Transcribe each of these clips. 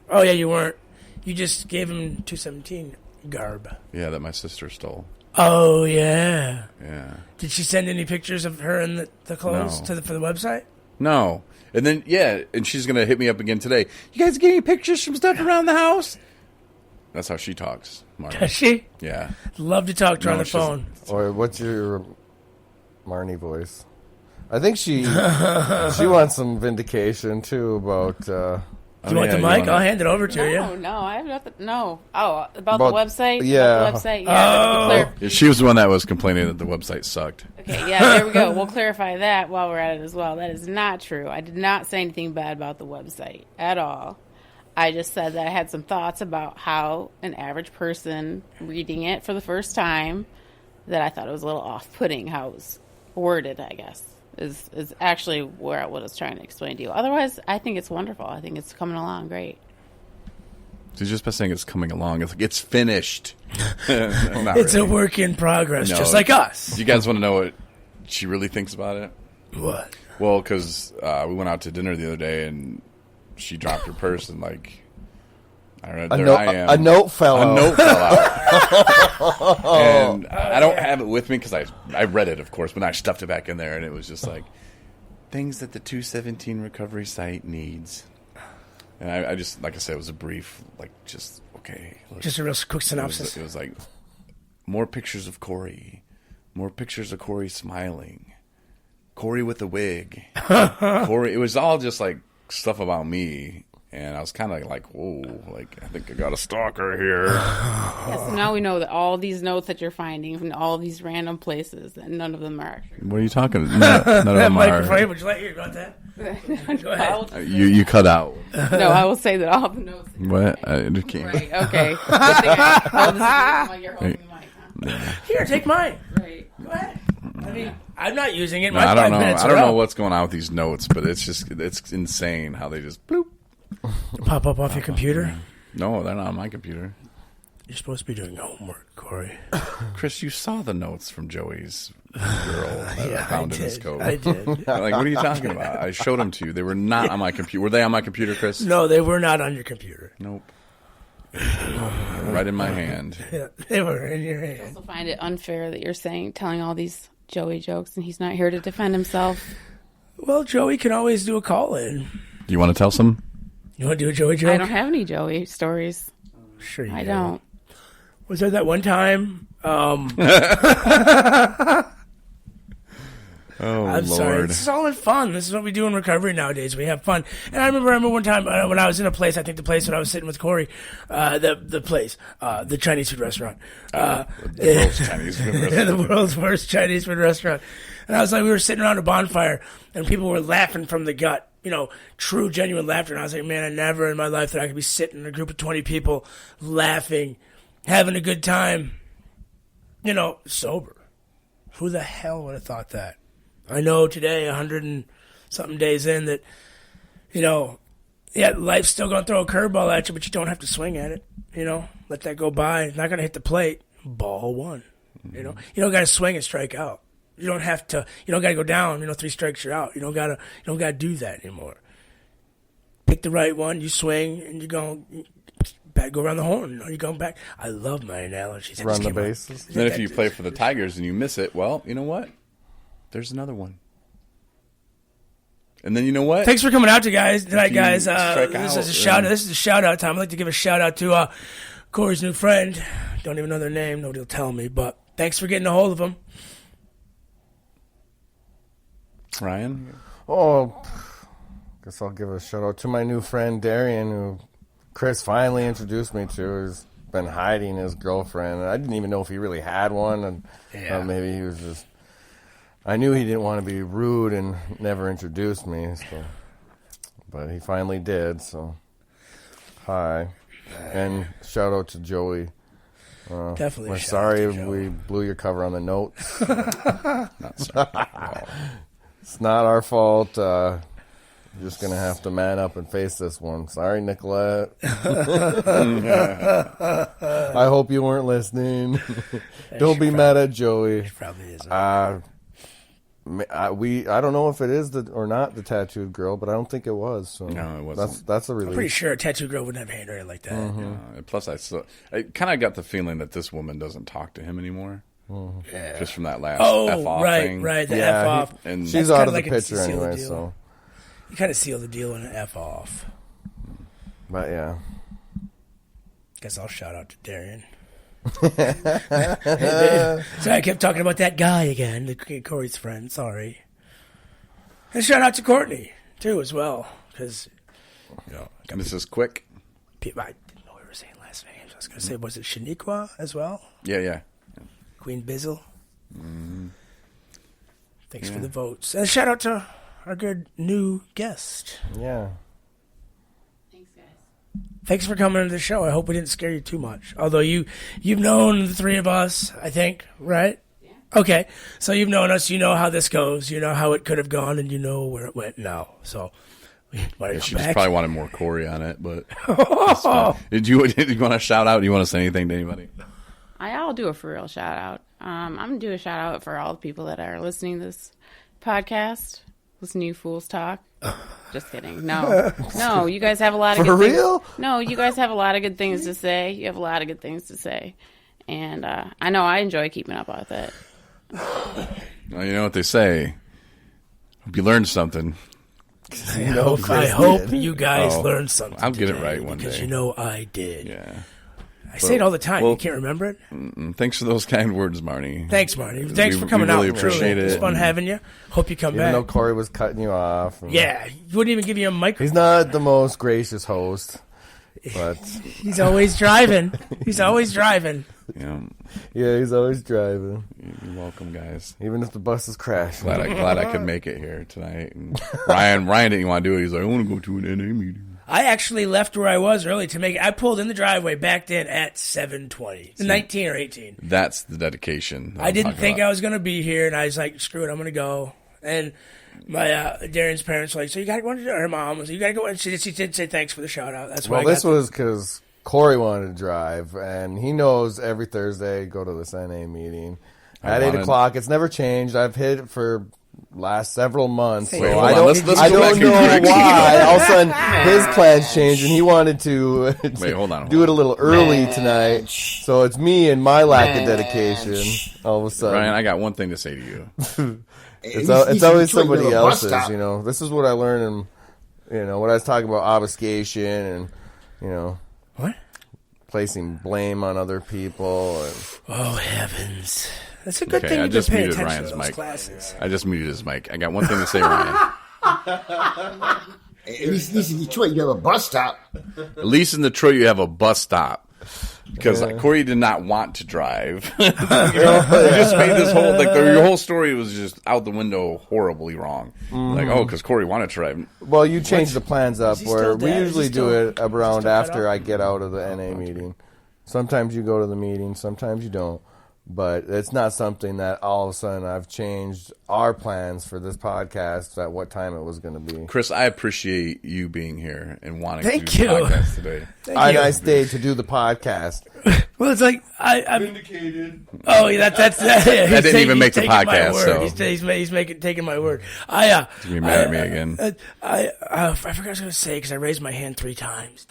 Oh, yeah, you weren't. You just gave him 217 garb. Yeah, that my sister stole. Oh, yeah. Yeah. Did she send any pictures of her in the clothes No. for the website? No. And then, and she's going to hit me up again today. You guys get any pictures from stuff around the house? That's how she talks, Marty. Does she? Yeah. Love to talk to her on the she phone. Or what's your Marnie voice? I think she wants some vindication, too, about... Do you want the mic? I'll hand it over to you. No, I have nothing. No. Oh, about the website? Yeah. About the website? Yeah. Yeah, she was the one that was complaining that the website sucked. Okay, yeah, there we go. We'll clarify that while we're at it as well. That is not true. I did not say anything bad about the website at all. I just said that I had some thoughts about how an average person reading it for the first time, that I thought it was a little off-putting how it was worded, I guess, is actually what I was trying to explain to you. Otherwise, I think it's wonderful. I think it's coming along great. So just by saying it's coming along, it's finished. It's a work in progress, just like us. You guys want to know what she really thinks about it? What? Well, because we went out to dinner the other day, and she dropped her purse, and like, I am. A note fell out. A note fell out. And I don't have it with me because I read it, of course, but I stuffed it back in there, and it was just like, things that the 217 recovery site needs. And I just, like I said, it was a brief, like, just, okay. Look, just a real quick synopsis. It was like, more pictures of Corey. More pictures of Corey smiling. Corey with a wig. Corey, it was all just, like, stuff about me. And I was kind of like, whoa, like, I think I got a stalker here. Yeah, so now we know that all these notes that you're finding from all these random places, and none of them are actually. What are you talking about? None of them microphone, are. would you like to hear about that? Go ahead. You cut out. No, I will say that all the notes. What? I can't. Right, okay. Good thing I hold this while you're holding the mic, huh? Here, take mine. Right. Go ahead. I mean, I'm not using it. No, I don't know. I don't know what's going on with these notes, but it's insane how they just bloop. Pop up off your computer? No, they're not on my computer. You're supposed to be doing homework, Corey. Chris, you saw the notes from Joey's girl that I found in his coat. I did. Like, what are you talking about? I showed them to you. They were not on my computer. Were they on my computer, Chris? No, they were not on your computer. Nope. Right in my hand. Yeah, they were in your hand. I also find it unfair that you're telling all these Joey jokes, and he's not here to defend himself. Well, Joey can always do a call-in. You want to tell some? You want to do a Joey joke? I don't have any Joey stories. Sure you do. I don't. Was there that one time? I'm sorry. This is all in fun. This is what we do in recovery nowadays. We have fun. And I remember one time when I was in a place, I think the place when I was sitting with Corey, the place, the Chinese food restaurant. The world's Chinese food restaurant. The world's worst Chinese food restaurant. And I was like, we were sitting around a bonfire, and people were laughing from the gut. You know, true, genuine laughter. And I was like, man, I never in my life that I could be sitting in a group of 20 people laughing, having a good time, you know, sober. Who the hell would have thought that? I know today, 100 and something days in, that, you know, yeah, life's still going to throw a curveball at you, but you don't have to swing at it, you know. Let that go by. It's not going to hit the plate. Ball one, you know. You don't got to swing and strike out. You don't have to. You don't got to go down. You know, 3 strikes you're out. You don't got to do that anymore. Pick the right one. You swing and you go around the horn. You know, you're going back. I love my analogies. Run the bases. Then if you play for the Tigers and you miss it, well, you know what? There's another one. And then you know what? Thanks for coming out tonight, guys. This is a shout out. This is a shout out time. I'd like to give a shout out to Corey's new friend. Don't even know their name. Nobody will tell me. But thanks for getting a hold of them. Ryan? Oh, guess I'll give a shout out to my new friend Darian, who Chris finally introduced me to. He's been hiding his girlfriend. I didn't even know if he really had one, and maybe he was just. I knew he didn't want to be rude and never introduced me, but he finally did. So, hi, and shout out to Joey. Definitely. We're sorry we blew your cover on the notes. Not sorry. It's not our fault. You're just going to have to man up and face this one. Sorry, Nicolette. I hope you weren't listening. Don't be mad at Joey. She probably is. I don't know if it is or not the tattooed girl, but I don't think it was. So No, it wasn't. That's a relief. I'm pretty sure a tattoo girl wouldn't have handwriting like that. Plus, I kind of got the feeling that this woman doesn't talk to him anymore. Yeah. Just from that last Oh, F off right, thing. right. The Yeah, F off. And She's That's out kinda of the like a picture seal anyway. deal. So, You kind of seal the deal in an F off. but yeah. Guess I'll shout out to Darian. So I kept talking about that guy again, Corey's friend. Sorry. And shout out to Courtney too, as well, because Mrs. Quick. people I didn't know we were saying last names. I was going to say, was it Shaniqua as well? Yeah. Queen Bizzle. Thanks for the votes, and shout out to our good new guest. Yeah. Thanks, guys. Thanks for coming to the show. I hope we didn't scare you too much. Although you've known the three of us, I think, right? Yeah. Okay, so you've known us. You know how this goes. You know how it could have gone, and you know where it went now. So, Yeah, she just probably wanted more Corey on it, but Oh, did you want to shout out? Do you want to say anything to anybody? I'll do a for real shout out. I'm gonna do a shout out for all the people that are listening to this podcast. Listen to you fools talk. Just kidding. No, you guys have a lot of For good real? things. No, you guys have a lot of good things to say. You have a lot of good things to say, and I know I enjoy keeping up with it. Well, you know what they say. Hope you learned something. I hope you guys Oh, learned something. I'll get it today, right one because day. you know I did. Yeah. I say it all the time. well- You can't remember it. Thanks for those kind words, Marnie. Thanks, Marty. Thanks We- for coming we really out. appreciate It's it. fun having you. Hope you come Even though back. Corey was cutting you off. and- Yeah, he wouldn't even give you a microphone. He's not the most gracious host, but He's always driving. He's always driving. Yeah. yeah, he's always driving, You're welcome, guys. even if the bus is crashing. Glad I could make it here tonight. And Ryan didn't want to do it. He's like, I want to go to an NA meeting. I actually left where I was early to make it. I pulled in the driveway, backed in at 7:20. 19 or 18. That's the dedication. that I I'm didn't talking think about. I was going to be here, and I was like, screw it, I'm going to go. And my Darren's parents were like, so you got to go. Her mom was like, you got to go. And she did say thanks for the shout out. That's why Well, I this got was because Corey wanted to drive, and he knows every Thursday go to this NA meeting at 8 o'clock. It's never changed. I've hit it for last several months, so Wait, hold I on. don't, Let's I go back don't to know Greg. why. All of a sudden, his plans changed, and he wanted to Wait, hold on. do it a little early tonight. So it's me and my lack of dedication. All of a sudden, Ryan, I got one thing to say to you. it's always somebody else's. You know, this is what I learned in when I was talking about obfuscation and What? placing blame on other people. And, Oh, heavens. That's a good Okay, thing I you've been just paying muted attention Ryan's to those mic. classes. I just muted his mic. I got one thing to say, Ryan. At least in Detroit, you have a bus stop. At least in Detroit, you have a bus stop. Because Corey did not want to drive. You just made this whole your whole story was just out the window, horribly wrong. Like, because Corey wanted to drive. well, you change the plans up Is he where still we dead? Is he usually do still- it is he around still cut after off? I get out of the NA meeting. Sometimes you go to the meeting, sometimes you don't. But it's not something that all of a sudden I've changed our plans for this podcast at what time it was going to be. Chris, I appreciate you being here and wanting Thank to do you. the podcast today. Thank you. I stayed to do the podcast. Well, it's like I'm vindicated. Oh, yeah, that's that. That didn't even make the taking my podcast, word. so. He's taking my word. You're gonna be mad at me again. I forgot what I was going to say because I raised my hand 3 times.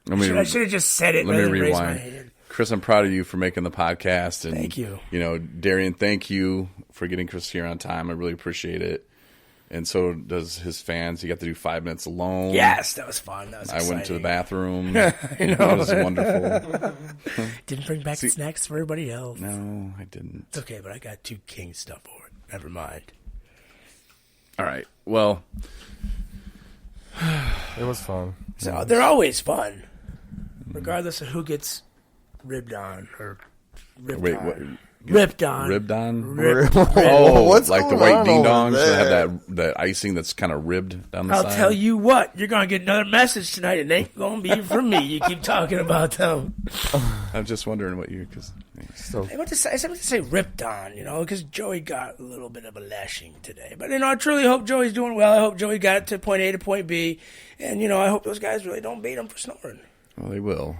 Damn it! I should have just said it. Let me rather than raise my rewind. hand. Chris, I'm proud of you for making the podcast. And, Thank you. Darian, thank you for getting Chris here on time. I really appreciate it. And so does his fans. He got to do 5 minutes alone. Yes, that was fun. That was I went to the exciting. bathroom. It was wonderful. Didn't bring back snacks for everybody else. No, I didn't. It's okay, but I got 2 king stuff for it. Never mind. All right. Well, It was fun. So they're always fun, regardless of who gets ribbed on or ripped wait, on. what? Ripped on. Ribbed on? Ripped. Oh, What's like the going white on ding over dongs that there? have that icing that's kind of ribbed down the I'll side. tell you what, you're going to get another message tonight, and it ain't going to be from me. You keep talking about them. I'm just wondering what you because So I meant to say ripped on, because Joey got a little bit of a lashing today. But, I truly hope Joey's doing well. I hope Joey got to point A to point B. And, I hope those guys really don't beat him for snoring. well, they will.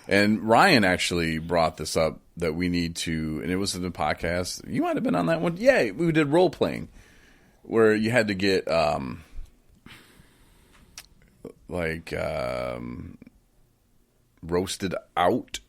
And Ryan actually brought this up that we need to, and it was in the podcast. You might have been on that one. Yeah, we did role playing where you had to get roasted out.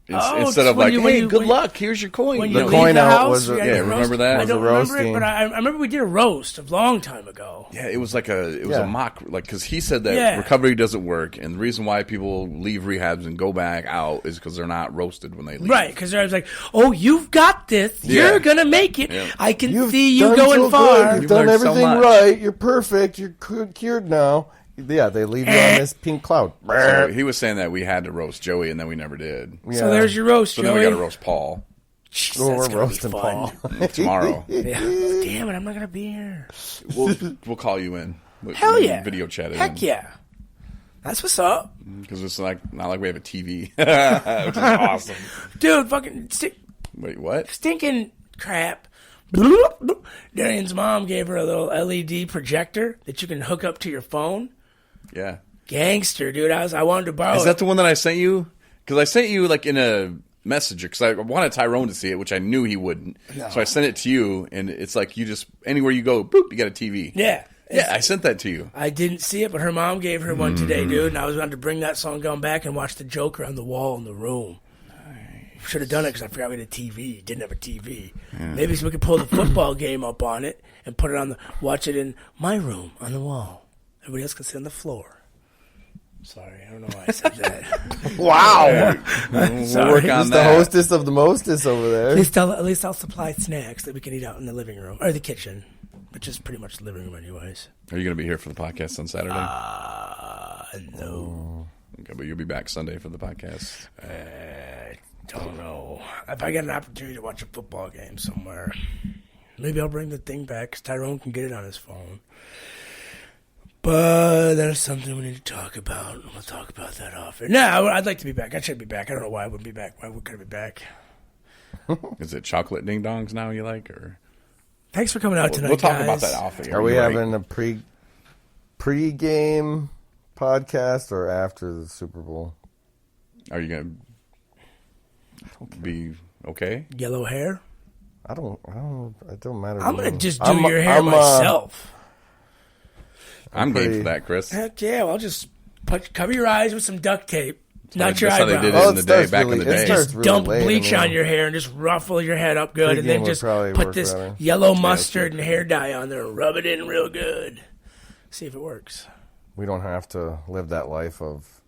Instead of like, hey, good luck, here's your coin. When The you coin leave the out house, was a- you had yeah, to roast. remember that? I Was don't a remember it, roasting. but I remember we did a roast a long time ago. Yeah, it was like a Yeah. mock, like, because he said that Yeah. recovery doesn't work, and the reason why people leave rehabs and go back out is because they're not roasted when they leave. Right, because I was like, "Oh, you've got this. Yeah. You're gonna make it. Yeah. I can You've see you done going so far." good. You've You've done learned so everything much. right. You're perfect. You're cured now. Yeah, they leave you on this pink cloud. So he was saying that we had to roast Joey, and then we never did. Yeah. So there's your roast, So Joey. then we got to roast Paul Jeez, Oh, that's we're gonna roasting be fun. Paul. tomorrow. Yeah. Damn it, I'm not gonna be here. We'll call you in. Hell yeah, Video chat in. Heck yeah, that's what's up, Because it's like not like we have a TV, which is awesome. dude. Fucking Wait, what? stinking crap. Darian's mom gave her a little LED projector that you can hook up to your phone. Yeah. Gangster, dude. I wanted to borrow. Is it. that the one that I sent you? Because I sent you like in a messenger because I wanted Tyrone to see it, which I knew he wouldn't. So I sent it to you, and it's like you just anywhere you go, boop, you got a TV. Yeah. Yeah, I sent that to you. I didn't see it, but her mom gave her one today, dude. And I was going to bring that song going back and watch the Joker on the wall in the room. Should have done it because I forgot we had a TV. Didn't have a TV. Maybe so we could pull the football game up on it and put it on watch it in my room on the wall. Everybody else can sit on the floor. Sorry, I don't know why I said that. Wow. We'll work on He's the that. hostess of the mostess over there. At least I'll supply snacks that we can eat out in the living room or the kitchen, which is pretty much the living room, anyways. Are you going to be here for the podcast on Saturday? No, Okay, but you'll be back Sunday for the podcast. don't know. If I get an opportunity to watch a football game somewhere, maybe I'll bring the thing back because Tyrone can get it on his phone. But there's something we need to talk about. We'll talk about that off air. No, I'd like to be back. I should be back. I don't know why I wouldn't be back. Why could I be back? Is it chocolate ding dongs now you like, or Thanks for coming out tonight, we'll talk guys. about that off air. Are we You're right. having a pre-game podcast or after the Super Bowl? Are you going to be okay? Yellow hair? It don't matter. I'm to going to me. just do your hair myself. I'm game pretty- for that, Chris. Heck yeah, well, I'll just cover your eyes with some duct tape. Not That's your how they eyebrows. did it in the day, starts back in really- the it day. starts Just really dump late, bleach I mean. on your hair and just ruffle your head up good, and Pre-game then would just probably put work this better. yellow mustard and hair dye on there and rub it in real good. See if it works. We don't have to live that life of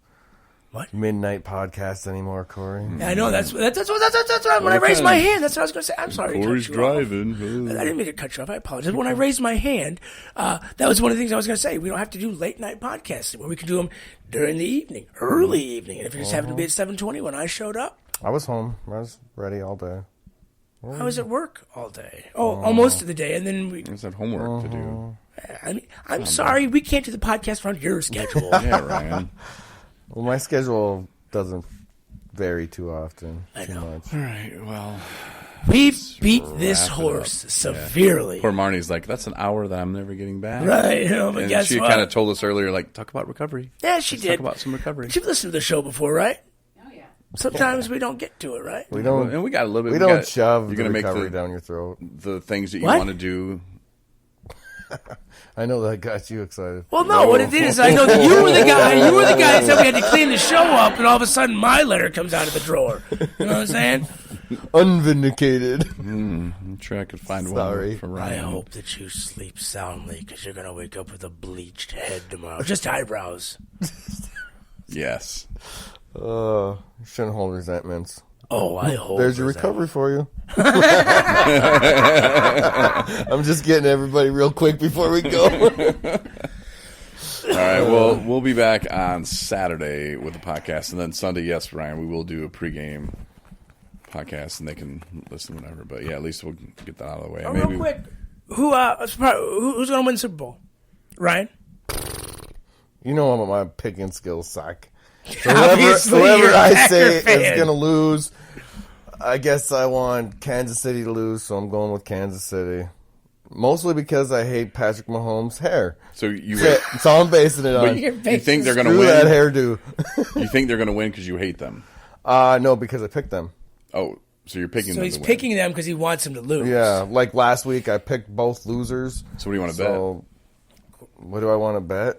What? midnight podcast anymore, Corey. I know that's when I raised my hand. That's what I was going to say. I'm sorry. to Corey's cut you off. driving. I didn't mean to cut you off. I apologize. When I raised my hand, that was one of the things I was going to say. We don't have to do late night podcasts where we can do them during the evening, early evening. And if it just happened to be at 7:20 when I showed up, I was home. I was ready all day. I was at work all day. Oh, most of the day, and then we. There's that homework to do. I mean, I'm sorry, we can't do the podcast around your schedule. Yeah, Ryan. Well, my schedule doesn't vary too often. Too know. much. All right, well. We beat this wrap it horse up. severely. Poor Marnie's like, that's an hour that I'm never getting back. Right, you know, but And guess she what? kind of told us earlier, like, talk about recovery. Yeah, she Let's did. Talk about some recovery. You've listened to the show before, right? Oh, yeah. Sometimes we don't get to it, right? We don't. And we got a little bit. We don't got, shove You're the gonna make recovery the, down your throat. the things that you What? want to do. I know that got you excited. Well, no, what it did is I know that you were the guy. You were the guy that said we had to clean the show up, and all of a sudden my letter comes out of the drawer. You know what I'm saying? Unvindicated. I'm sure I could find Sorry. one for I Ryan. hope that you sleep soundly because you're gonna wake up with a bleached head tomorrow. Just eyebrows. Yes. You shouldn't hold resentments. Oh, I hope. There's your recovery for you. I'm just getting everybody real quick before we go. All right. Well, we'll be back on Saturday with the podcast, and then Sunday, yes, Ryan, we will do a pregame podcast, and they can listen whenever. But yeah, at least we'll get that out of the way. Oh, real quick, who's gonna win the Super Bowl? Ryan. You know my picking skills suck. So Obviously, whoever you're a I Packer say fan. is going to lose, I guess I want Kansas City to lose, so I'm going with Kansas City. Mostly because I hate Patrick Mahomes' hair. So you That's all I'm basing it on. you think they're going to Screw that win? hairdo. You think they're going to win because you hate them? No, because I picked them. Oh, so you're picking So them he's to win. picking them because he wants them to lose. Yeah, like last week I picked both losers. So what do you want to So what do I want to bet?